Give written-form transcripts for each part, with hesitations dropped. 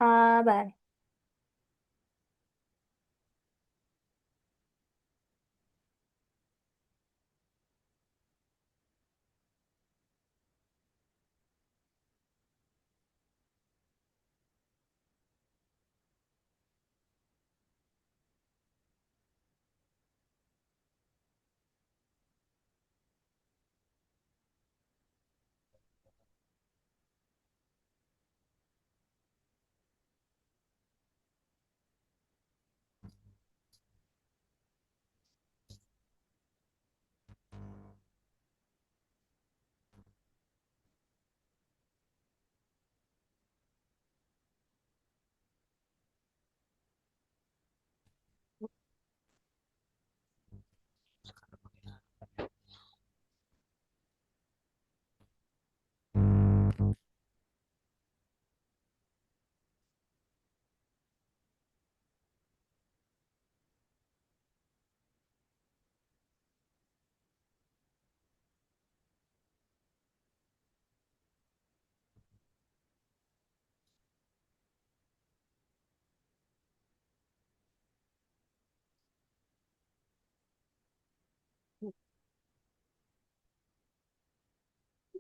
Kabar.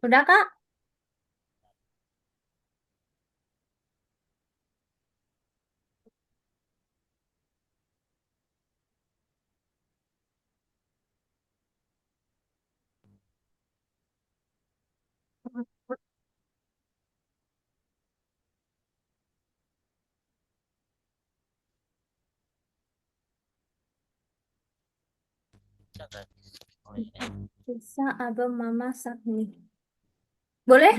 Udah, Kak? Catat. Oh ini. Bisa abang mama nih. Boleh?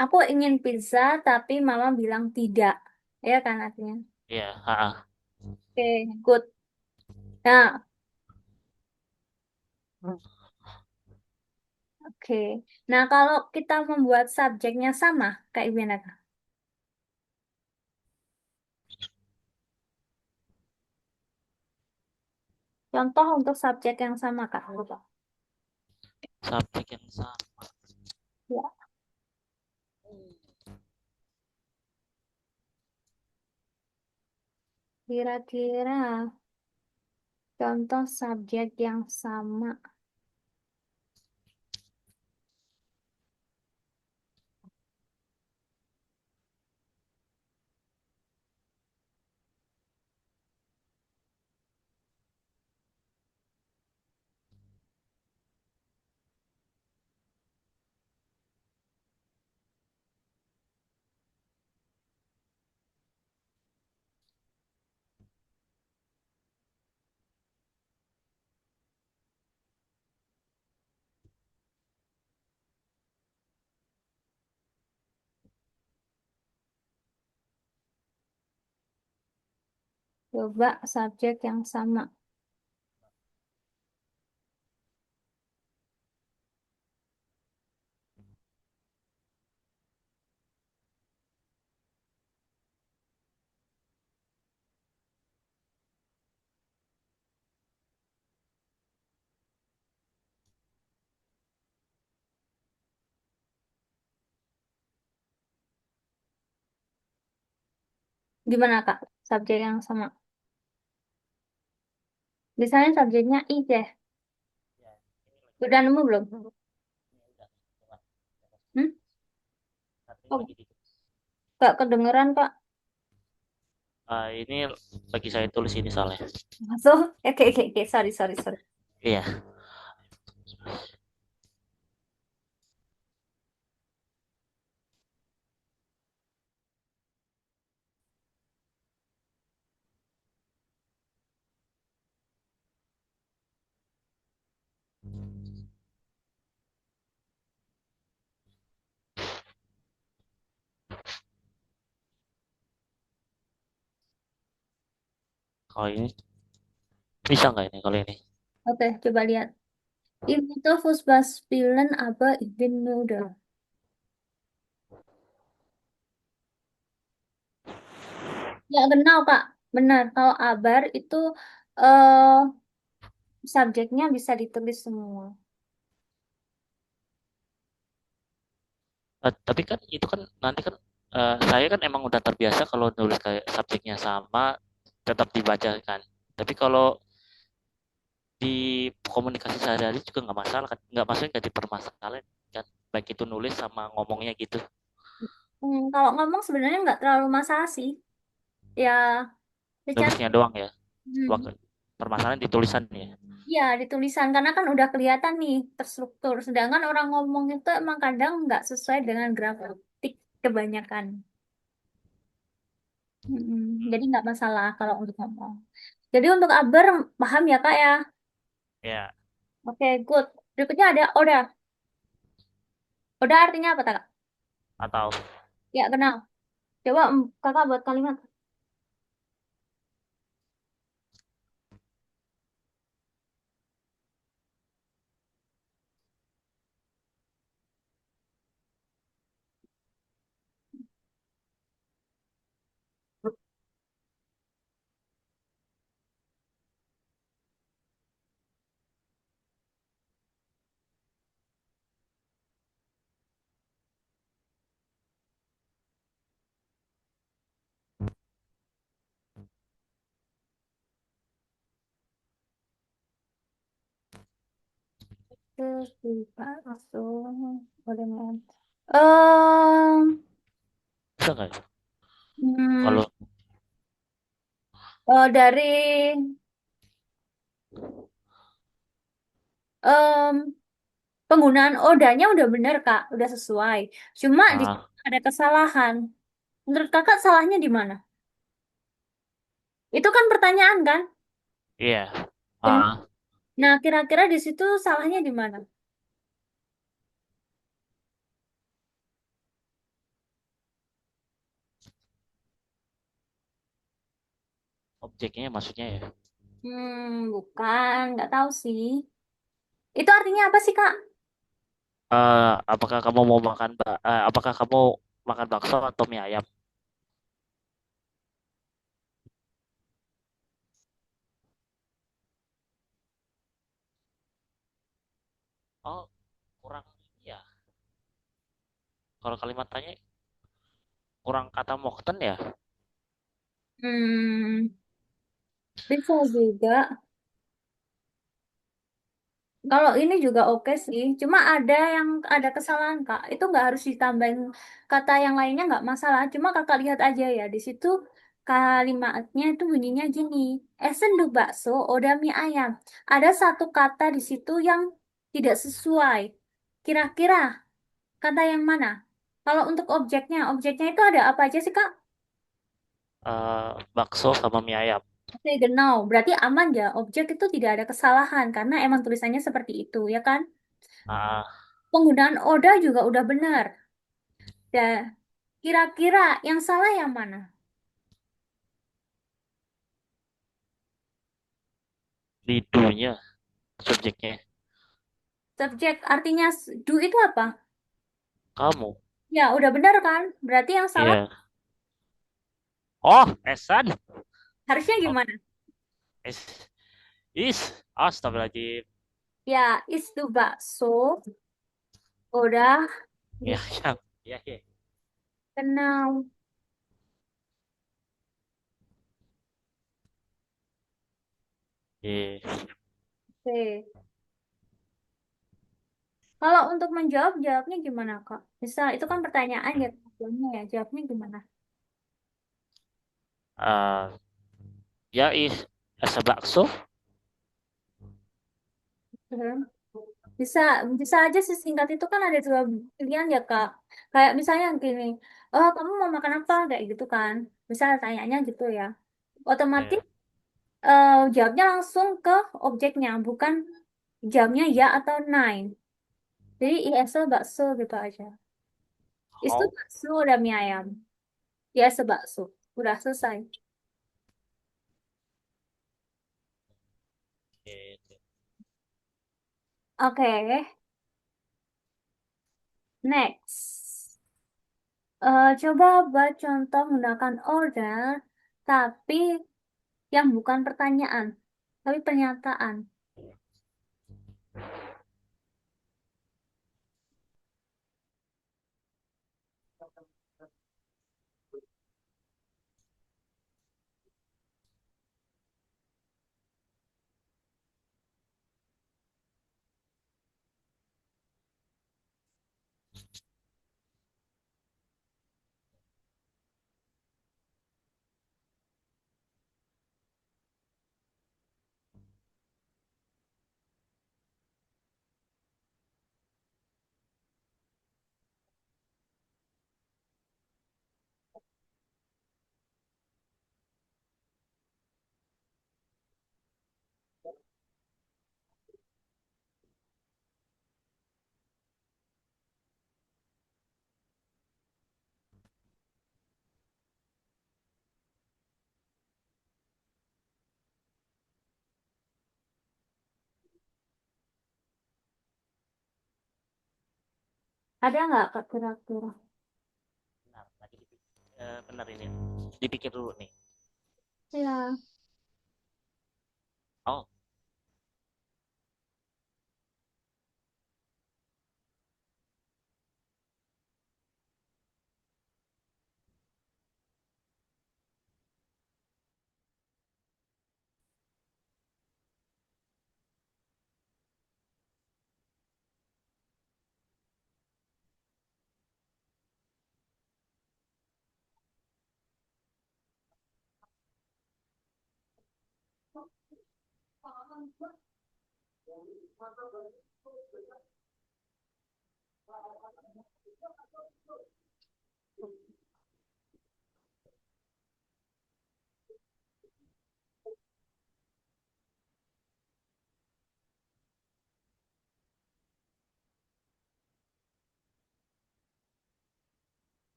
Aku ingin pizza, tapi mama bilang tidak. Ya kan artinya? Iya, ha. Oke, good. Nah, oke. Nah, kalau kita membuat subjeknya sama, kayak gimana, Kak? Contoh untuk subjek yang sama, Kak. Coba. Subjek yang sama. Ya, kira-kira contoh subjek yang sama. Coba subjek yang sama. Gimana, Kak? Subjek yang sama. Misalnya subjeknya I deh. Ya, ini lagi Udah nemu belum? ini udah. Coba. Hmm? Saat ini Oh, lagi di. gak kedengeran, Kak. Ini lagi saya tulis ini soalnya. Masuk. Oke, oke, oke. Sorry, sorry, sorry. Iya. Kalau ini bisa nggak ini kalau ini? Oke, coba lihat. Im itu Fußballspielen, aber ich bin müde. Ya, kenal, Kak. Benar. Kalau abar itu eh subjeknya bisa ditulis semua. Tapi kan itu kan nanti kan Saya kan emang udah terbiasa kalau nulis kayak subjeknya sama, tetap dibaca kan. Tapi kalau di komunikasi sehari-hari juga nggak masalah kan, nggak maksudnya nggak dipermasalahin kan, baik itu nulis sama ngomongnya gitu. Kalau ngomong sebenarnya nggak terlalu masalah sih. Ya, secara Nulisnya doang ya. hmm, Permasalahan di tulisan ya. ya di tulisan karena kan udah kelihatan nih terstruktur. Sedangkan orang ngomong itu emang kadang nggak sesuai dengan grafik kebanyakan. Jadi nggak masalah kalau untuk ngomong. Jadi untuk Aber paham ya Kak ya? Ya, Oke, good. Berikutnya ada Oda. Oda artinya apa Kak? atau Ya kenal. Coba Kakak buat kalimat. Terus buka langsung. Boleh Mas. bisa nggak ya? Hmm, Kalau dari em, penggunaan odanya udah bener Kak, udah sesuai. Cuma di ah ada kesalahan. Menurut Kakak salahnya di mana? Itu kan pertanyaan kan? iya Bener. ah Nah, kira-kira di situ salahnya di mana? objeknya maksudnya ya. Bukan, nggak tahu sih. Itu artinya apa sih Kak? Apakah kamu mau makan apakah kamu makan bakso atau mie ayam? Oh, kurang ya. Kalau kalimat tanya kurang kata mokten ya. Hmm, bisa juga. Kalau ini juga oke sih, cuma ada yang ada kesalahan Kak. Itu nggak harus ditambahin kata yang lainnya nggak masalah. Cuma Kakak lihat aja ya di situ kalimatnya itu bunyinya gini. Esen du bakso oda mie ayam. Ada satu kata di situ yang tidak sesuai. Kira-kira kata yang mana? Kalau untuk objeknya itu ada apa aja sih Kak? Bakso sama mie ayam. Oke, genau. Berarti aman ya. Objek itu tidak ada kesalahan karena emang tulisannya seperti itu, ya kan? Ah, Penggunaan oda juga udah benar. Dan kira-kira yang salah yang mana? lidunya subjeknya. Subjek artinya do itu apa? Kamu. Ya, udah benar kan? Berarti yang salah Iya. Oh, esan. harusnya Oh, gimana? es is. Astagfirullahaladzim. Ya, itu bakso. Udah Ya, ya, ya, ya. dikenal. Iya. Oke. Kalau untuk menjawab, jawabnya gimana, Kak? Misal, itu kan pertanyaan ya, jawabnya ya. Jawabnya gimana? Ah, ya is. Asa bakso. Hmm. Bisa, bisa aja sih singkat itu kan ada dua pilihan ya, Kak. Kayak misalnya gini, oh kamu mau makan apa? Kayak gitu kan. Misal tanyanya gitu ya. Otomatis Ya. jawabnya langsung ke objeknya, bukan jamnya ya atau nine. Jadi ISO bakso gitu aja. Itu Oh, bakso udah mie ayam. ISO bakso. Udah selesai. gitu. Oke, next. Coba buat contoh menggunakan order, tapi yang bukan pertanyaan, tapi pernyataan. Ada nggak Kak kira-kira? Benar, benar ini. Dipikir dulu nih. Ya. Oh,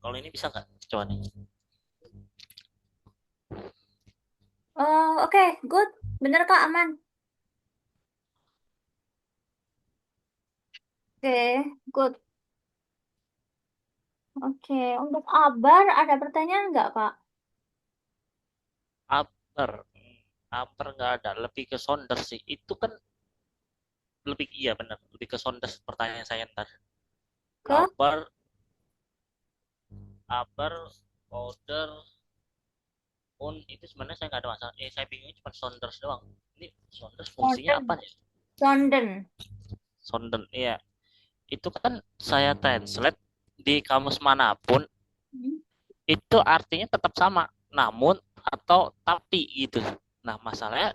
kalau ini bisa nggak? Coba nih. Oh, oke, good. Bener Kak, aman. Oke, good. Oke, untuk Abar ada pertanyaan nggak Kak? Upper. Upper nggak ada. Lebih ke sounder sih. Itu kan lebih, iya benar. Lebih ke sounder pertanyaan saya ntar. Ke Upper, upper, outer, itu sebenarnya saya nggak ada masalah. Saya bingungnya cuma sounders doang. Ini sounders fungsinya apa London. nih? London. Sounder, iya. Itu kan saya translate di kamus manapun, Hmm. itu artinya tetap sama. Namun atau tapi gitu. Nah masalahnya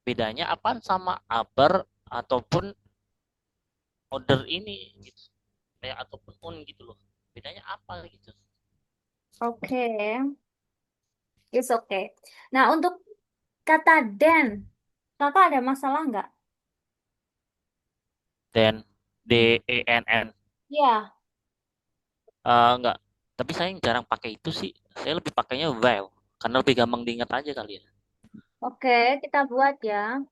bedanya apa sama aber ataupun order ini gitu. Kayak ataupun on gitu loh. Bedanya apa gitu. Oke, it's okay. Nah, untuk kata dan, Kakak ada masalah nggak? Dan DENN, Ya, enggak. Tapi saya jarang pakai itu sih. Saya lebih pakainya while karena lebih gampang diingat aja kali ya. oke, kita buat ya.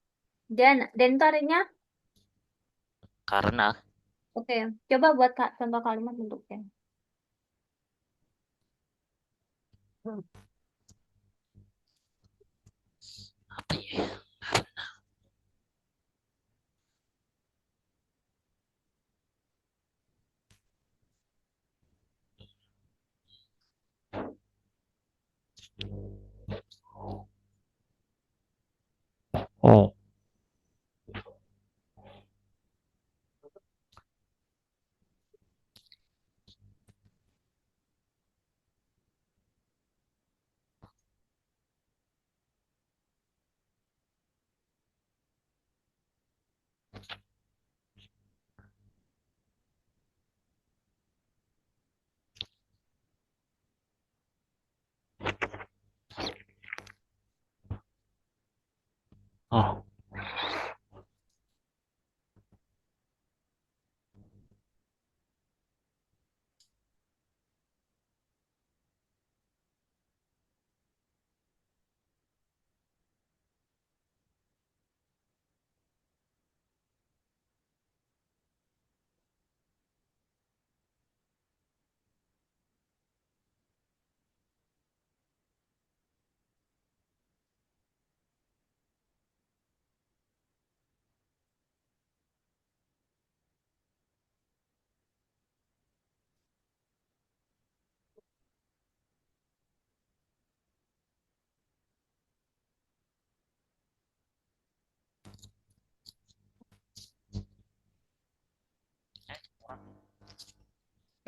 Dan itu artinya, Karena oke, coba buat Kak, contoh kalimat untuk dan. apa ya? Oh. Oh.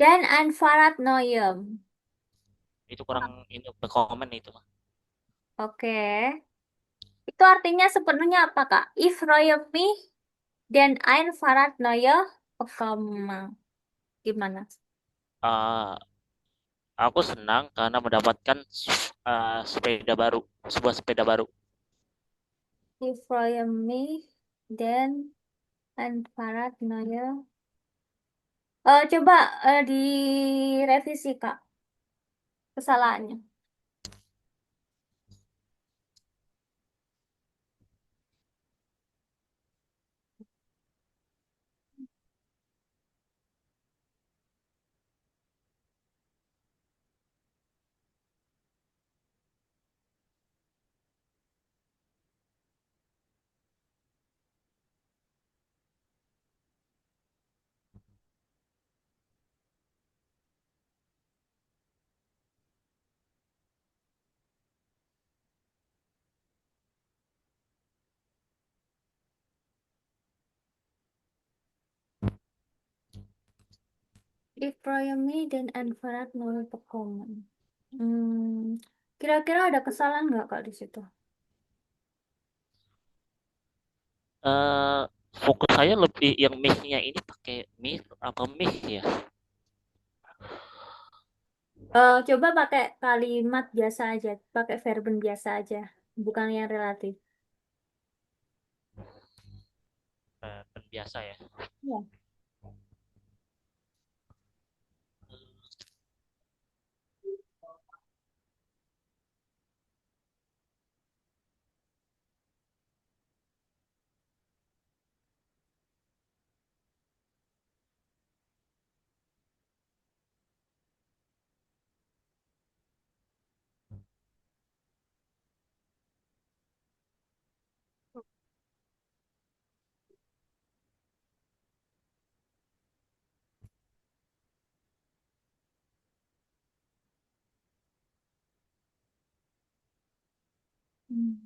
Dan Anfarat Noyem. Itu kurang ini komen itu mah. Oke, itu artinya sepenuhnya apa Kak? If Royemi dan Einfarat Noye, gimana? Uh, aku senang karena mendapatkan sepeda baru, sebuah sepeda baru. If Royemi dan And Farad Noel. Coba direvisi Kak kesalahannya. If Proyemi dan Anfarat Noel Pekoman. Hmm, kira-kira ada kesalahan nggak Kak di situ? eh Fokus saya lebih yang miss-nya ini pakai miss apa miss ya. Coba pakai kalimat biasa aja, pakai verben biasa aja, bukan yang relatif. Kan biasa ya. Ya. Hmm.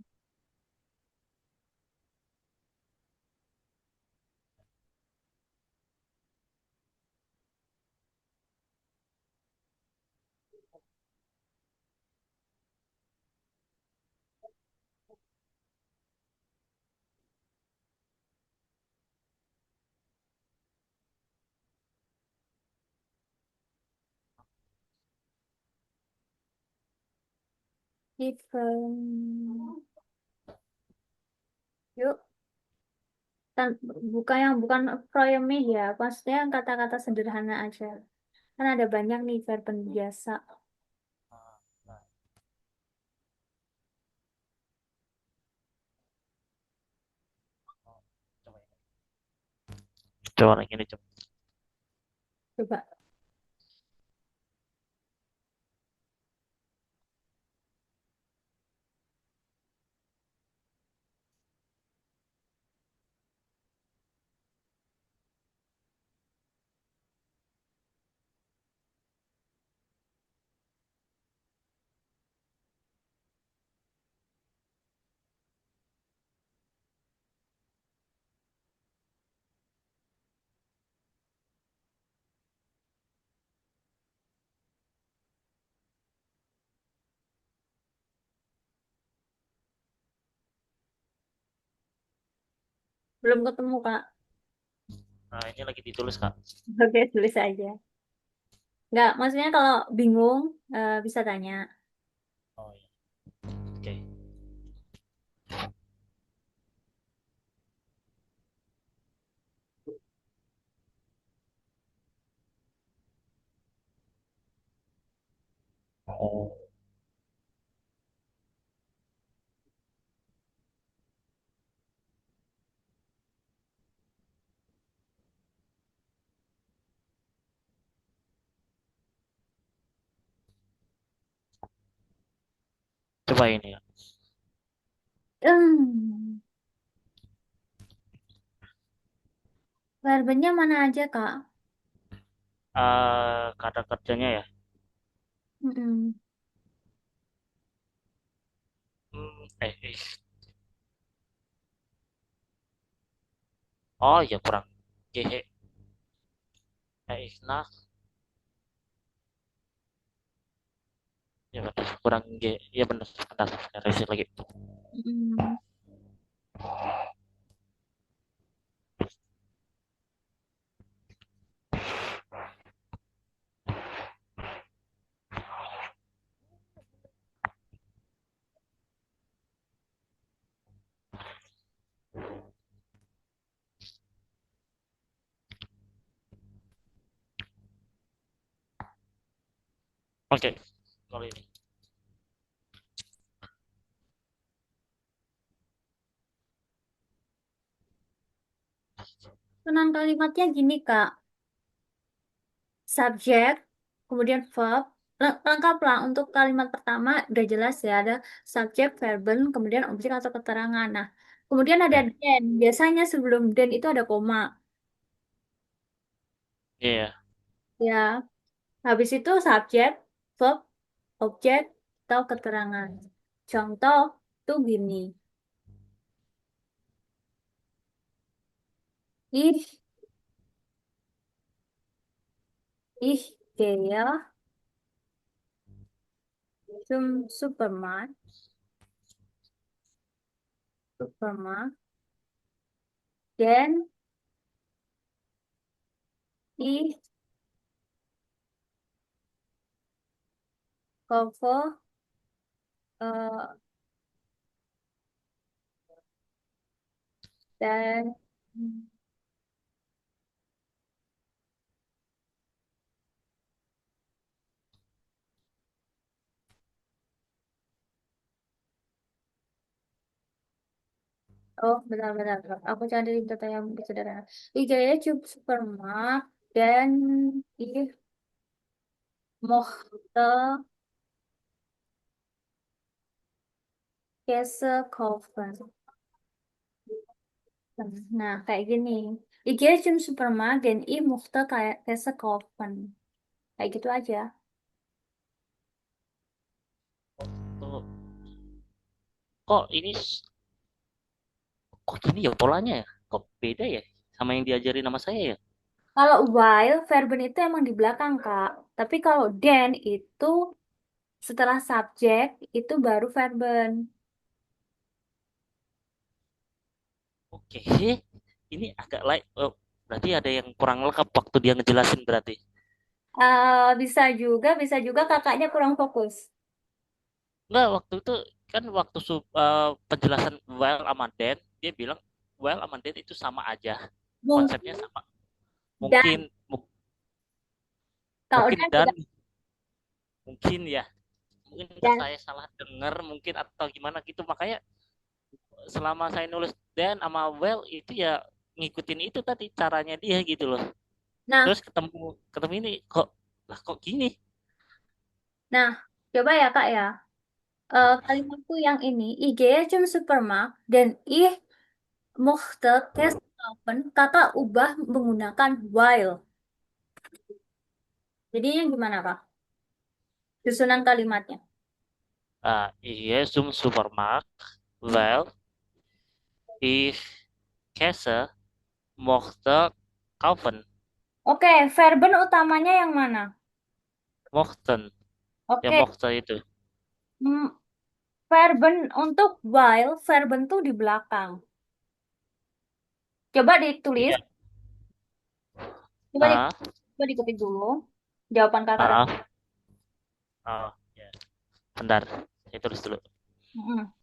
If, yuk, bukan yang bukan Proyemi ya, maksudnya yang kata-kata sederhana aja. Kan ada banyak nih verben biasa. Coba lagi ini coba. Coba. Belum ketemu Kak. Nah, ini lagi ditulis Kak. Oke, tulis aja. Nggak, maksudnya kalau bingung bisa tanya. Oh iya. Oke. Oh, coba ini ya. Hmm, verbennya mana aja Kak? Kata kerjanya ya. Mm-mm. Eh. Oh iya kurang. GH. Nah, ya benar. Kurang G. Ya benar. Benar. Revisi lagi. Mm-mm. Oke, kalau ini. Susunan kalimatnya gini, Kak. Subjek, kemudian verb. Lengkap lah untuk kalimat pertama udah jelas ya. Ada subjek, verben, kemudian objek atau keterangan. Nah, kemudian ada Ya, then. Biasanya sebelum then itu ada koma. iya. Ya, habis itu subjek, verb, objek, atau keterangan. Contoh tuh gini. Ich, ich gehe zum Supermarkt. Supermarkt. Denn ich kaufe äh, dan oh benar-benar aku cari data yang lebih sederhana. Ich gehe zum Supermarkt dan ich mochte Käse kaufen. Nah, kayak gini. Ich gehe zum Supermarkt dan ich mochte kayak Käse kaufen. Kayak gitu aja. Tuh, kok ini kok gini ya polanya ya? Kok beda ya sama yang diajarin nama saya ya? Kalau while, verben itu emang di belakang, Kak. Tapi kalau then itu setelah subjek, itu baru verben. Oke, ini agak lain. Oh, berarti ada yang kurang lengkap waktu dia ngejelasin berarti. Bisa juga kakaknya kurang fokus. Enggak, waktu itu kan waktu penjelasan well sama then, dia bilang well sama then itu sama aja. Konsepnya Mungkin sama. dan, Mungkin kalau mungkin dan dan beda. mungkin ya. Mungkin entah Dan. saya salah dengar mungkin atau gimana gitu. Makanya selama saya nulis dan sama well itu ya ngikutin itu tadi caranya dia gitu loh. Nah, Terus ketemu ketemu ini kok lah kok gini. nah, coba ya Kak ya. Kalimatku yang ini, IG cum supermark dan ih mochte Kerstapel, kakak ubah menggunakan while. Jadinya gimana Kak? Susunan kalimatnya. Iya zum Supermarkt well ich Käse mochte kaufen. Oke, verben utamanya yang mana? Mochten ya Oke, mochte itu. hmm, verben untuk while, verben tuh di belakang. Coba ditulis, Iya. coba, Ah, coba diketik dulu. Jawaban kakak tadi. ah, oh, ya. Bentar, saya tulis dulu. Mm-mm.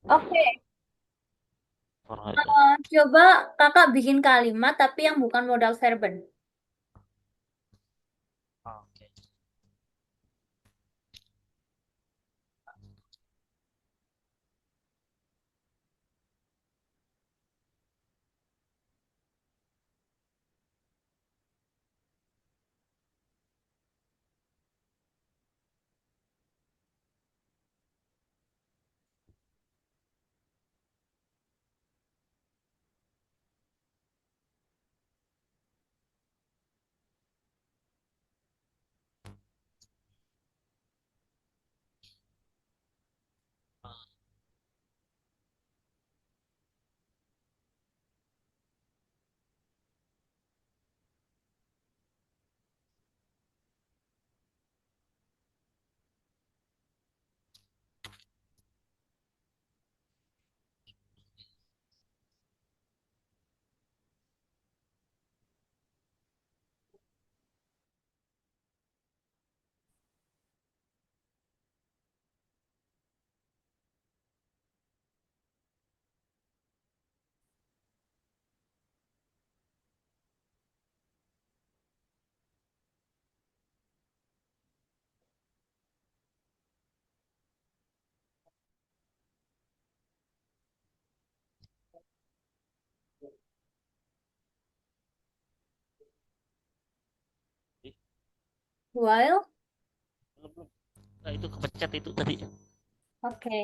Oke, Orang itu. coba kakak bikin kalimat tapi yang bukan modal verben. Oke. While, Belum, belum. Nah, itu kepencet itu tadi. oke.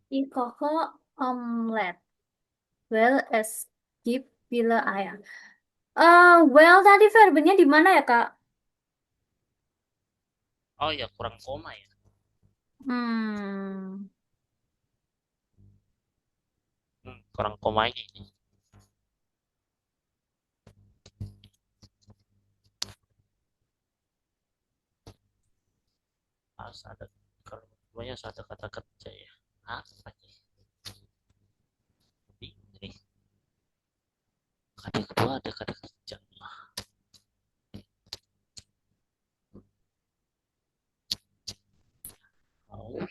Ikoko omelet. Well as skip bila ayam. Well tadi verbnya di mana ya, Kak? Oh ya, kurang koma ya. Hmm. Kurang koma ini. Harus ada, kalau semuanya harus ada kata kerja ya. Apa nih? Ini kata kedua ada kata kerja. Oh,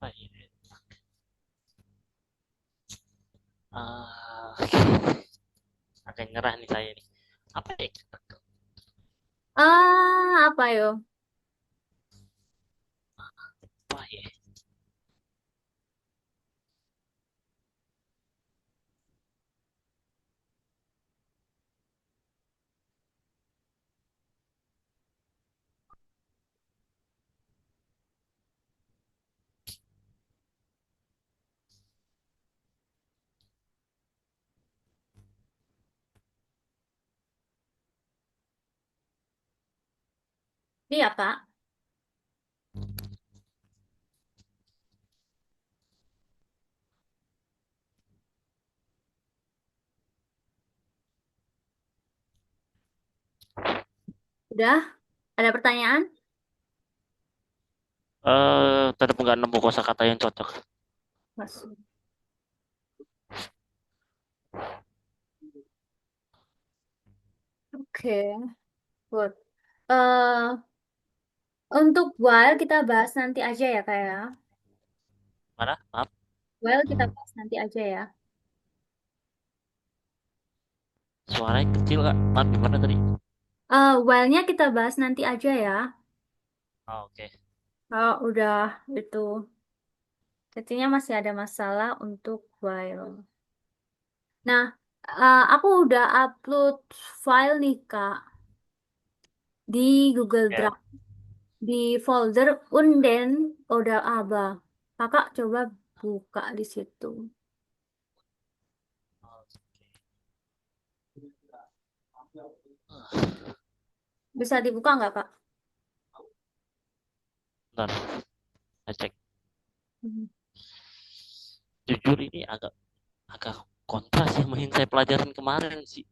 apa ini? Agak nyerah nih saya nih. Apa ya? Apa yo? Apa ya? Iya, Kak. Udah? Ada pertanyaan? Tetap nggak nemu kosakata yang cocok. Mas. Oke, good. Eh, untuk while kita bahas nanti aja ya, Kak ya. Mana? Maaf, While kita bahas nanti aja ya. suaranya kecil kak. Maaf, gimana tadi? While-nya kita bahas nanti aja ya. Oh, oke. Kalau udah itu, sepertinya masih ada masalah untuk while. Nah, aku udah upload file nih, Kak, di Google Ya. Drive, di folder Unden Oda Aba. Kakak coba buka di situ. Bisa dibuka nggak, Kak? Bentar, saya cek. Hmm. Jujur ini agak agak kontras sama yang saya pelajarin kemarin sih.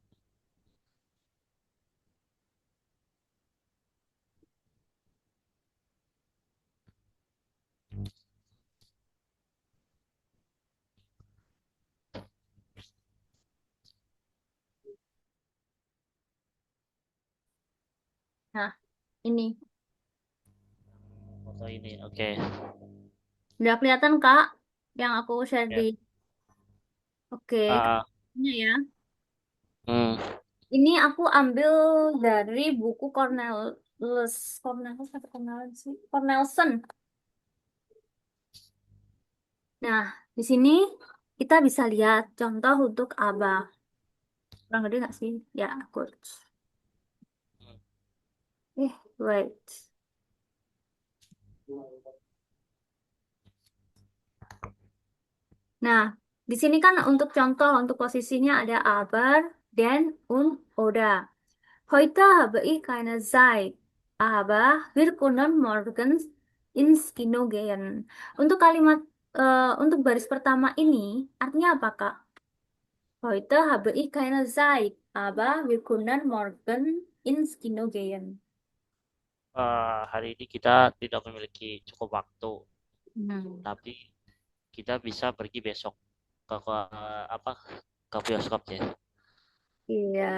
Nah, ini. Foto ini, oke. Udah kelihatan, Kak, yang aku share di... Ya. Oke, Ah, ini ya. hmm. Ini aku ambil dari buku Cornelius atau Cornelius sih? Cornelson. Nah, di sini kita bisa lihat contoh untuk aba. Kurang gede nggak sih? Ya, good. Wait. Nah, di sini kan untuk contoh, untuk posisinya ada aber, den, und, oder. Heute habe ich keine Zeit, aber wir können morgens ins Kino gehen. Untuk kalimat, untuk baris pertama ini, artinya apa, Kak? Heute habe ich keine Zeit, aber wir können morgen ins Kino gehen. Hari ini kita tidak memiliki cukup waktu, Hmm. tapi kita bisa pergi besok ke apa ke bioskop ya. Iya,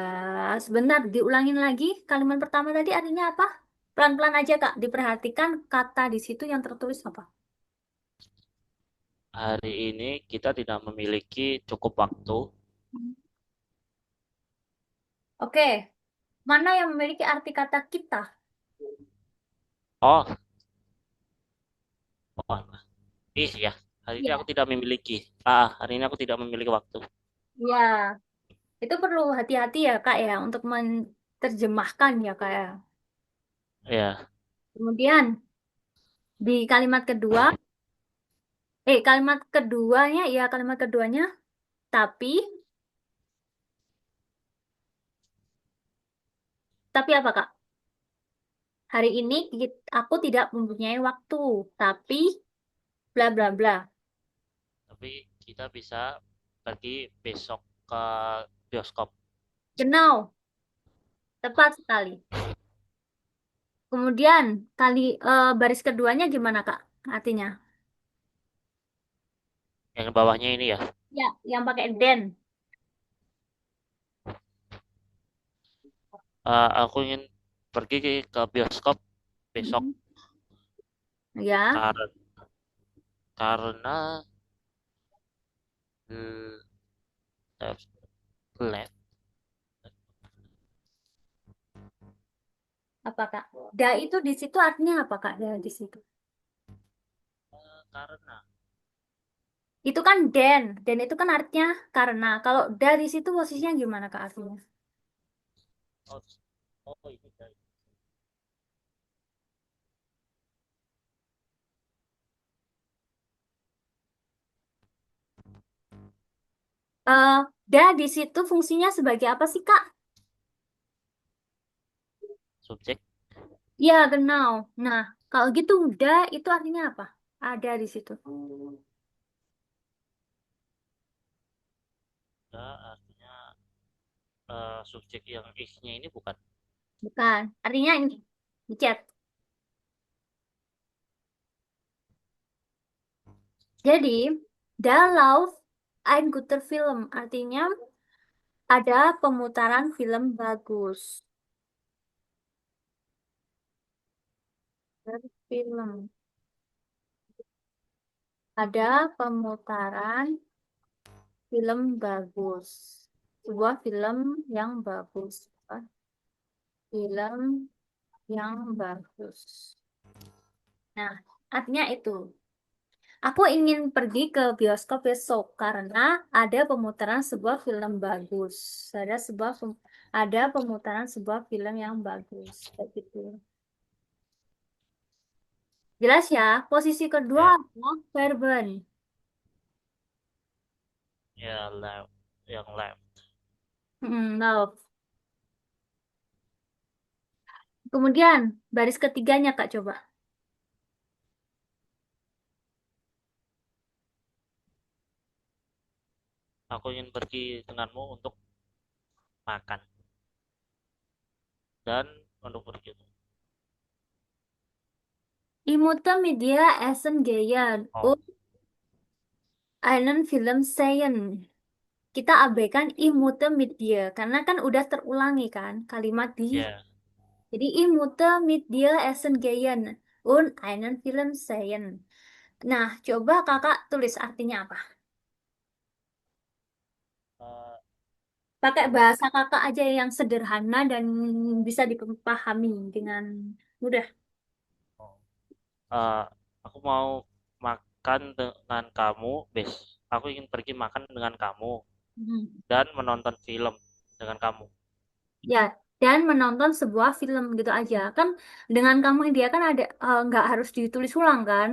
sebentar diulangin lagi. Kalimat pertama tadi artinya apa? Pelan-pelan aja, Kak. Diperhatikan kata di situ yang tertulis apa. Hari ini kita tidak memiliki cukup waktu. Oke, mana yang memiliki arti kata kita? Oh, oh ya. Hari ini aku Iya. tidak memiliki. Hari ini aku tidak memiliki waktu. Iya, itu perlu hati-hati ya, Kak ya, untuk menerjemahkan ya, Kak ya. Ya, Kemudian di kalimat keduanya, ya kalimat keduanya, tapi, tapi apa, Kak? Hari ini aku tidak mempunyai waktu, tapi bla bla bla. tapi kita bisa pergi besok ke bioskop. Genau, tepat sekali. Kemudian baris keduanya gimana, Kak? Artinya? Yang bawahnya ini ya. Ya, yang pakai den. Aku ingin pergi ke bioskop besok Mhm. Ya, karena karena hmm, left apa, Kak? Da itu di situ artinya apa, Kak? Da di situ. karena Itu kan den. Den itu kan artinya karena. Kalau dari situ posisinya gimana, Kak, artinya? oh, oh ini dari Eh, da di situ fungsinya sebagai apa sih, Kak? subjek. Ya, genau. Nah, kalau gitu udah, itu artinya apa? Ada di situ. Nah, artinya subjek yang is-nya ini bukan. Bukan. Artinya ini. Di chat. Jadi, der Lauf ein guter Film. Artinya ada pemutaran film bagus. Film. Ada pemutaran film bagus. Sebuah film yang bagus. Film yang bagus. Nah, artinya itu. Aku ingin pergi ke bioskop besok karena ada pemutaran sebuah film bagus. Ada pemutaran sebuah film yang bagus. Kayak gitu. Jelas ya. Posisi kedua Ya, adalah verben. ya left, yang left. Love. Kemudian baris ketiganya Kak coba. Aku ingin pergi denganmu untuk makan dan untuk pergi. Ich musste mit dir essen gehen Oh, und einen Film sehen. Kita abaikan ich musste mit dir karena kan udah terulangi kan kalimat di. ya. Jadi ich musste mit dir essen gehen und einen Film sehen. Nah, coba kakak tulis artinya apa? Eh, Pakai bahasa kakak aja yang sederhana dan bisa dipahami dengan mudah. oh. Eh, aku mau makan dengan kamu, bes. Aku ingin pergi makan dengan kamu Hmm. dan menonton film dengan kamu. Ya, dan menonton sebuah film gitu aja. Kan dengan kamu dia kan ada nggak harus ditulis ulang kan?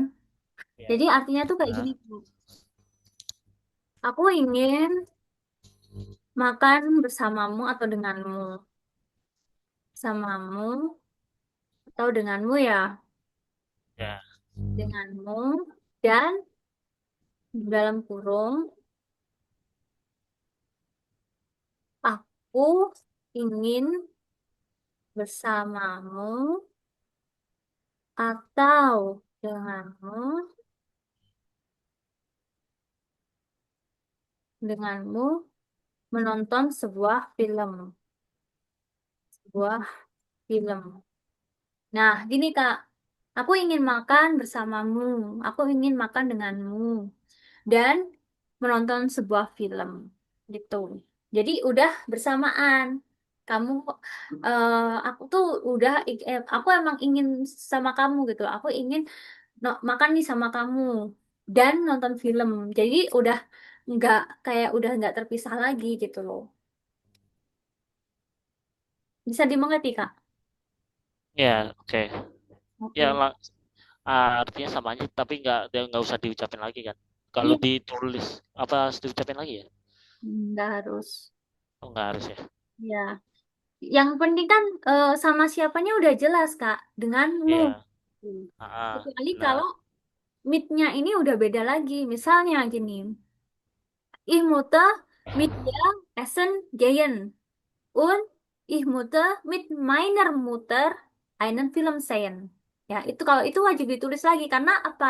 Ya. Jadi artinya tuh kayak gini. Nah, Bu. Aku ingin makan bersamamu atau denganmu. Bersamamu atau denganmu ya. ya, Denganmu dan dalam kurung aku ingin bersamamu atau denganmu menonton sebuah film. Nah, gini Kak, aku ingin makan bersamamu, aku ingin makan denganmu, dan menonton sebuah film, gitu. Jadi udah bersamaan. Kamu, aku tuh aku emang ingin sama kamu gitu. Aku ingin makan nih sama kamu dan nonton film. Jadi udah udah nggak terpisah lagi gitu loh. Bisa dimengerti Kak? ya, oke. Ya, Oke. artinya sama aja, tapi nggak usah diucapin lagi kan. Kalau Iya, ditulis, apa harus diucapin lagi ya? nggak harus. Oh, nggak harus ya. Ya. Yang penting kan sama siapanya udah jelas, Kak. Denganmu. Iya, Hmm. Kecuali benar. kalau meet-nya ini udah beda lagi. Misalnya gini. Ich mutte mit der Essen gehen. Und ich mutte mit meiner Mutter einen Film sehen. Ya, itu kalau itu wajib ditulis lagi karena apa?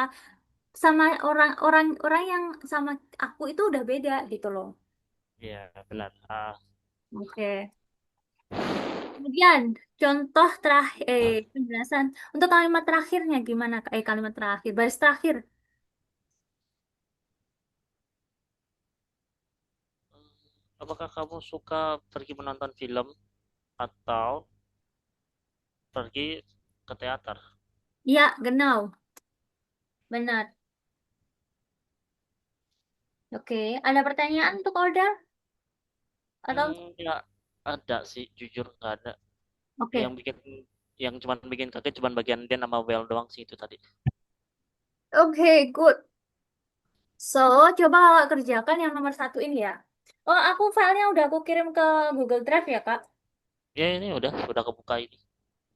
Sama orang yang sama aku itu udah beda gitu loh. Iya, benar. Oke. Kemudian contoh terakhir penjelasan untuk kalimat terakhirnya gimana? Kalimat terakhir, baris terakhir. Apakah kamu suka pergi menonton film atau pergi ke teater? Ya, genau. Benar. Oke, ada pertanyaan untuk Oda atau Ya ada sih, jujur nggak ada. oke. Yang bikin yang cuman bikin kaget cuman bagian Den sama Well doang sih itu tadi. Oke, good. So, coba kakak kerjakan yang nomor satu ini ya. Oh, filenya udah aku kirim ke Google Drive ya, Kak. Ya ini udah kebuka ini.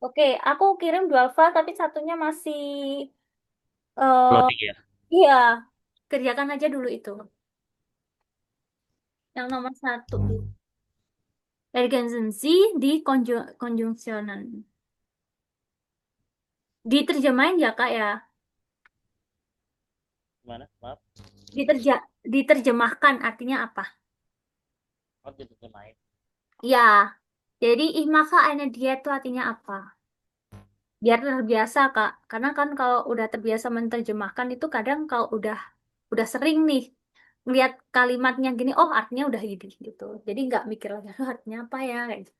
Oke, aku kirim dua file tapi satunya masih eh Loading ya. iya, kerjakan aja dulu itu. Yang nomor satu. Ergänzen Sie di Konjunksionen. Diterjemahin ya, Kak ya. Gimana? Maaf. Diterjemahkan artinya apa? Oh, diterjemahin. Ya, jadi ich mache eine Diät itu artinya apa? Biar terbiasa, Kak. Karena kan kalau udah terbiasa menerjemahkan itu kadang kalau udah sering nih lihat kalimatnya gini, oh artinya udah gini gitu. Jadi nggak mikir lagi, "Aduh, artinya apa ya?" Kayak gitu.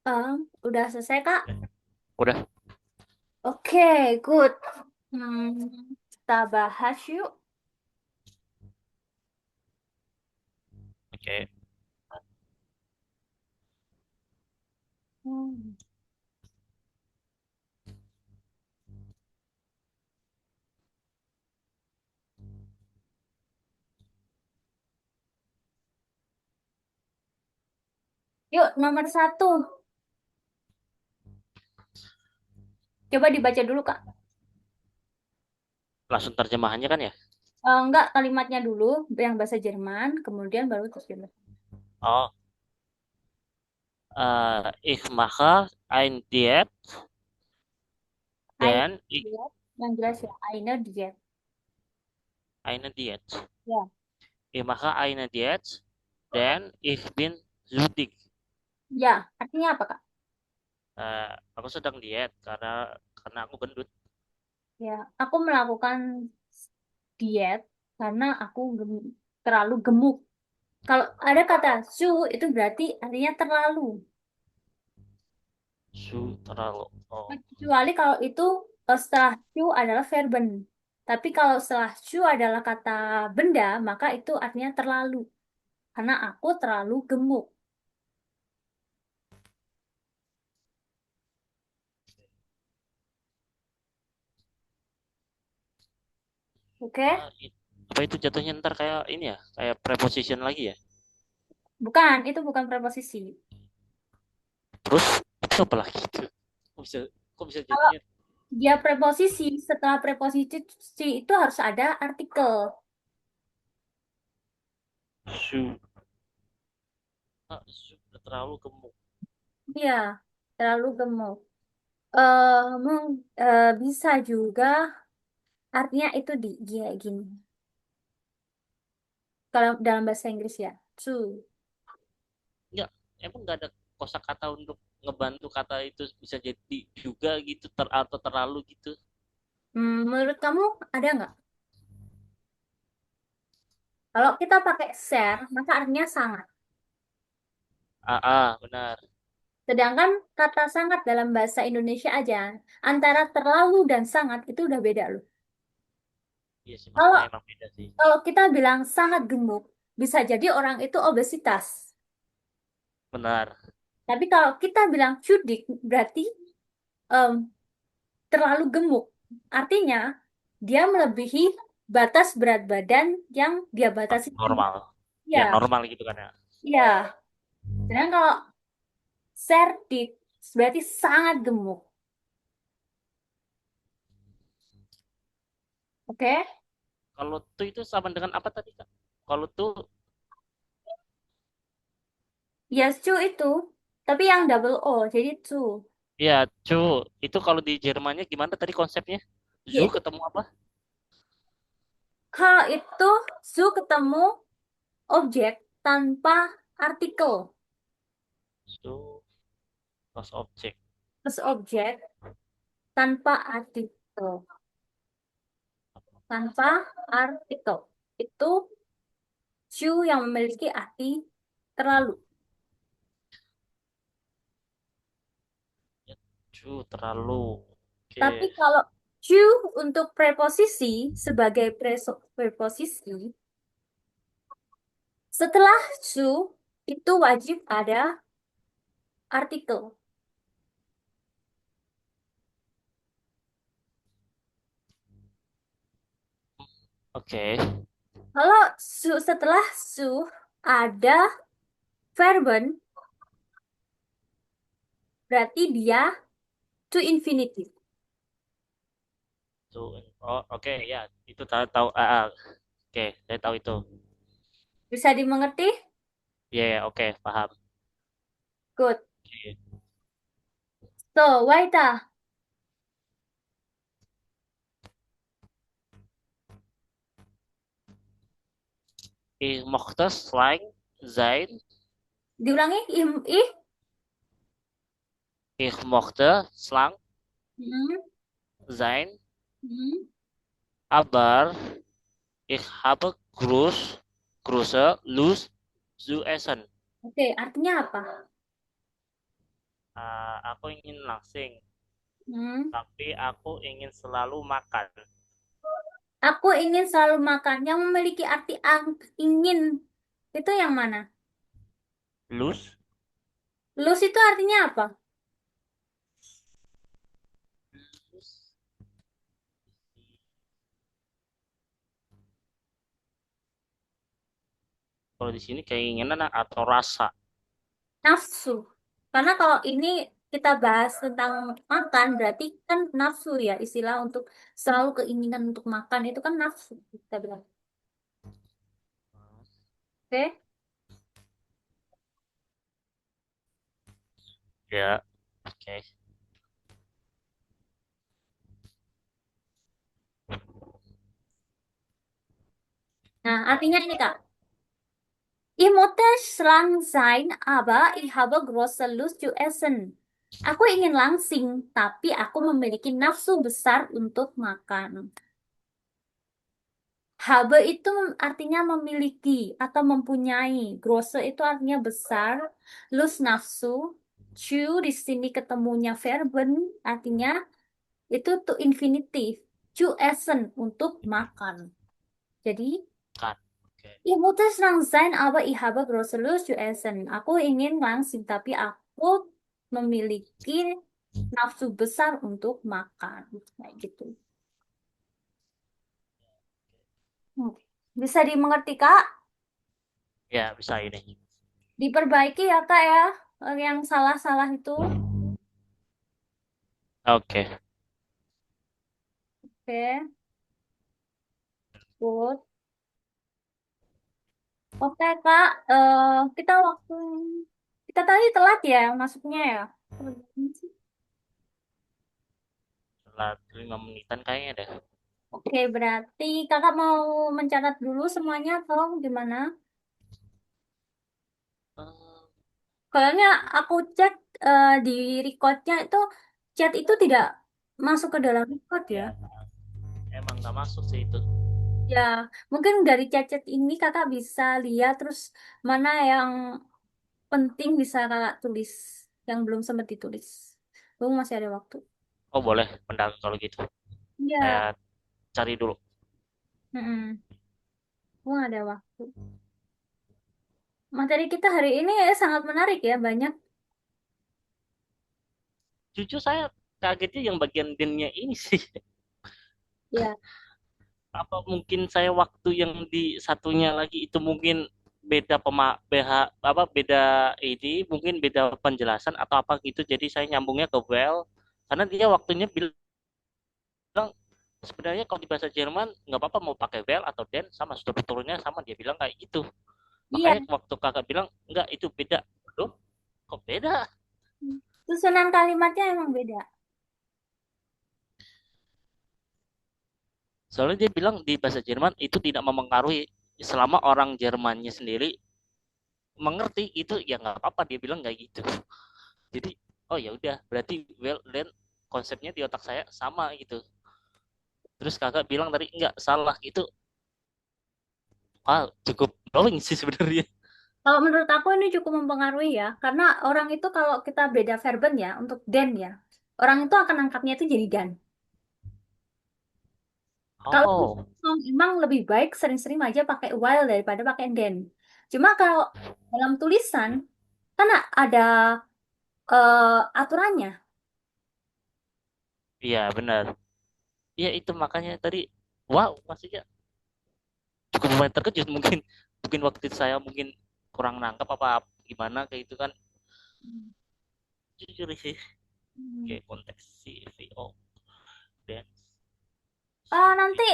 Udah selesai, Kak? Udah. Oke, good. Kita bahas yuk. Oke. Hmm. Yuk, nomor satu. Coba dibaca dulu, Kak. Langsung terjemahannya kan ya? Enggak, kalimatnya dulu, yang bahasa Jerman, kemudian baru terjemah. Oh, ich mache ein Diät, Eine dan Diet, yang jelas ya, eine Diet. eine Diät. Ya, Ich mache eine Diät, dan ich bin süchtig. ya, artinya apa, Kak? Aku sedang diet karena aku gendut. Ya, aku melakukan diet karena aku terlalu gemuk. Kalau ada kata su, itu berarti artinya terlalu. Terlalu. Oh, Kecuali kalau itu setelah su adalah verben. Tapi kalau setelah su adalah kata benda, maka itu artinya terlalu. Karena aku terlalu gemuk. Oke? apa itu jatuhnya ntar kayak ini ya, kayak preposition lagi ya? Bukan, itu bukan preposisi. Terus itu apa lagi itu? Kok bisa, kok bisa Kalau jadinya dia preposisi, setelah preposisi itu harus ada artikel. su, terlalu gemuk? Iya, terlalu gemuk. Bisa juga artinya itu di kayak gini. Kalau dalam bahasa Inggris ya, true. Enggak, emang nggak ada kosakata untuk ngebantu kata itu bisa jadi juga gitu atau terlalu gitu? Menurut kamu ada nggak? Kalau kita pakai share, maka artinya sangat. Benar. Sedangkan kata sangat dalam bahasa Indonesia aja, antara terlalu dan sangat itu udah beda loh. Iya sih, Kalau maknanya emang beda sih. kalau kita bilang sangat gemuk, bisa jadi orang itu obesitas. Benar. Tapi kalau kita bilang cudik, berarti em, terlalu gemuk. Artinya dia melebihi batas berat badan yang dia batasi tadi. Normal. Ya, Ya normal gitu kan ya. ya. Sedangkan kalau cerdik berarti sangat gemuk. Oke? Kalau tuh itu sama dengan apa tadi kak? Kalau tuh, Yes, cu itu. Tapi yang double O, jadi cu. ya cu, itu kalau di Jermannya gimana tadi konsepnya? Zu Yes. ketemu apa? Kalau itu zu ketemu objek tanpa artikel. Zu plus objek. Terus objek tanpa artikel. Tanpa artikel. Itu cu yang memiliki arti terlalu. Ya, cu terlalu. Tapi Oke. kalau to untuk preposisi sebagai preposisi, setelah to itu wajib ada artikel. Oke. Kalau setelah to ada verben, berarti dia to infinitive. Tuh, oh oke ya, itu tahu tahu. Oke, saya tahu itu. Bisa dimengerti? Iya, oke, paham. Good. Oke. So, weiter. Ich mochte slang sein. Diulangi, ih. Ich mochte slang Hmm, sein, hmm. aber ich habe große Lust zu essen. Oke, artinya apa? Aku ingin langsing, Hmm. tapi aku ingin selalu makan. Aku ingin selalu makan. Yang memiliki arti ingin itu yang mana? Lus, Lus itu artinya apa? kalau di sini keinginan atau rasa. Nafsu. Karena kalau ini kita bahas tentang makan, berarti kan nafsu ya, istilah untuk selalu keinginan untuk makan itu kan nafsu kita bilang. Oke. Ya, oke. Nah, artinya ini Kak. Ich möchte schlank sein, aber ich habe große Lust zu essen. Aku ingin langsing, tapi aku memiliki nafsu besar untuk makan. Habe itu artinya memiliki atau mempunyai. Grosse itu artinya besar. Lust nafsu. Zu di sini ketemunya verben, artinya itu to infinitif. Zu essen untuk makan. Jadi, Kan. Oke. ich muss lang sein, aber ich habe große Lust zu essen. Aku ingin langsing, tapi aku memiliki nafsu besar untuk makan. Kayak gitu. Hmm. Bisa dimengerti, Kak? Ya, bisa ini. Diperbaiki ya, Kak ya. Yang salah-salah itu. Oke. Oke, good. Oke, Kak. Kita waktu kita tadi telat ya masuknya ya. Setelah 5 menitan kayaknya deh. Oke, berarti Kakak mau mencatat dulu semuanya atau gimana? Eh, Kayaknya aku cek di recordnya itu chat itu tidak masuk ke dalam record ya. ya, emang nggak masuk sih itu. Ya, mungkin dari chat-chat ini kakak bisa lihat terus mana yang penting bisa kakak tulis, yang belum sempat ditulis. Belum masih ada waktu. Oh, boleh, pendang kalau gitu. Iya, Saya cari dulu. mm belum ada waktu. Materi kita hari ini sangat menarik ya, banyak. Jujur saya kagetnya yang bagian dennya ini sih. Ya, Apa mungkin saya waktu yang di satunya lagi itu mungkin beda beda ini mungkin beda penjelasan atau apa gitu jadi saya nyambungnya ke well karena dia waktunya bilang sebenarnya kalau di bahasa Jerman nggak apa-apa mau pakai well atau den sama strukturnya sama dia bilang kayak gitu iya. makanya waktu kakak bilang enggak itu beda loh kok beda Susunan kalimatnya emang beda. soalnya dia bilang di bahasa Jerman itu tidak mempengaruhi selama orang Jermannya sendiri mengerti itu ya nggak apa-apa dia bilang nggak gitu jadi oh ya udah berarti well then konsepnya di otak saya sama gitu terus kakak bilang tadi nggak salah gitu cukup blowing sih sebenarnya. Kalau menurut aku ini cukup mempengaruhi ya, karena orang itu kalau kita beda verben ya, untuk dan ya, orang itu akan angkatnya itu jadi dan. Kalau Oh memang lebih baik sering-sering aja pakai while daripada pakai then. Cuma kalau dalam tulisan, kan ada aturannya. iya benar iya itu makanya tadi wow maksudnya cukup lumayan terkejut mungkin mungkin waktu itu saya mungkin kurang nangkap apa gimana kayak itu kan jujur sih Hmm. kayak konteks CVO dan Nanti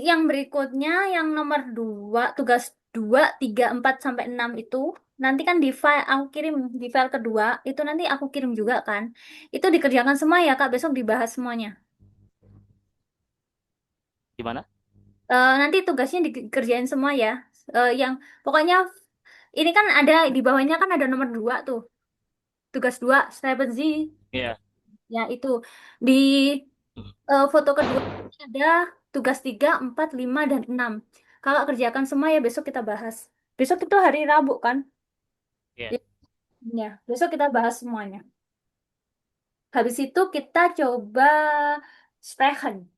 yang berikutnya, yang nomor 2, tugas 2, 3, 4, sampai 6 itu, nanti kan di file, aku kirim di file kedua, itu nanti aku kirim juga kan. Itu dikerjakan semua ya Kak, besok dibahas semuanya. gimana Nanti tugasnya dikerjain semua ya. Yang pokoknya ini kan ada di bawahnya kan ada nomor 2 tuh. Tugas 2, Z. iya Ya itu. Di foto kedua ada tugas 3, 4, 5, dan 6. Kalau kerjakan semua ya besok kita bahas. Besok itu hari Rabu kan? iya Ya, Ya, besok kita bahas semuanya. Habis itu kita coba sprechen.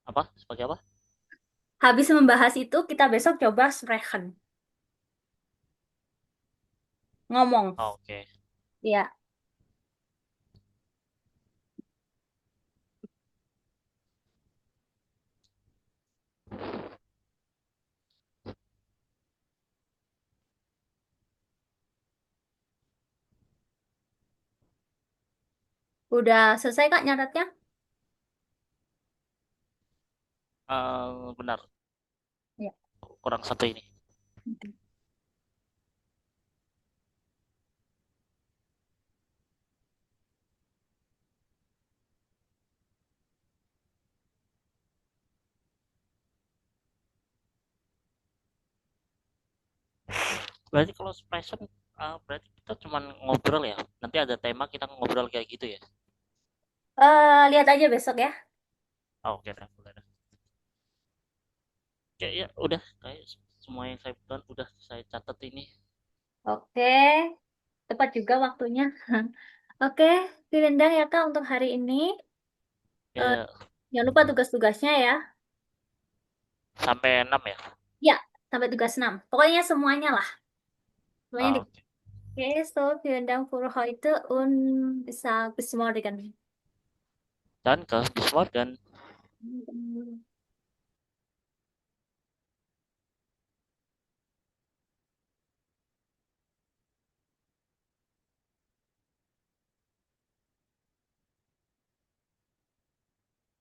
Apa? Sebagai apa? Habis membahas itu, kita besok coba sprechen. Ngomong. Oh, oke. Ya, udah selesai Kak nyatetnya? Benar, Ya. kurang satu ini. Oke. Berarti kalau passion, berarti kita cuma ngobrol ya. Nanti ada tema kita ngobrol kayak gitu ya. Lihat aja besok ya. Oh, oke dah, boleh dah. Oke, ya udah kayak semua yang saya butuhkan udah saya catat ini. Oke, tepat juga waktunya. Oke, Firendang ya Kak untuk hari ini. Ya, Eh, ya, jangan lupa tugas-tugasnya ya. sampai 6 ya. Ya, sampai tugas 6. Pokoknya semuanya lah. Semuanya di. Oh, oke. Oke, so vielen Dank für heute und bis morgen. Dan ke Discord dan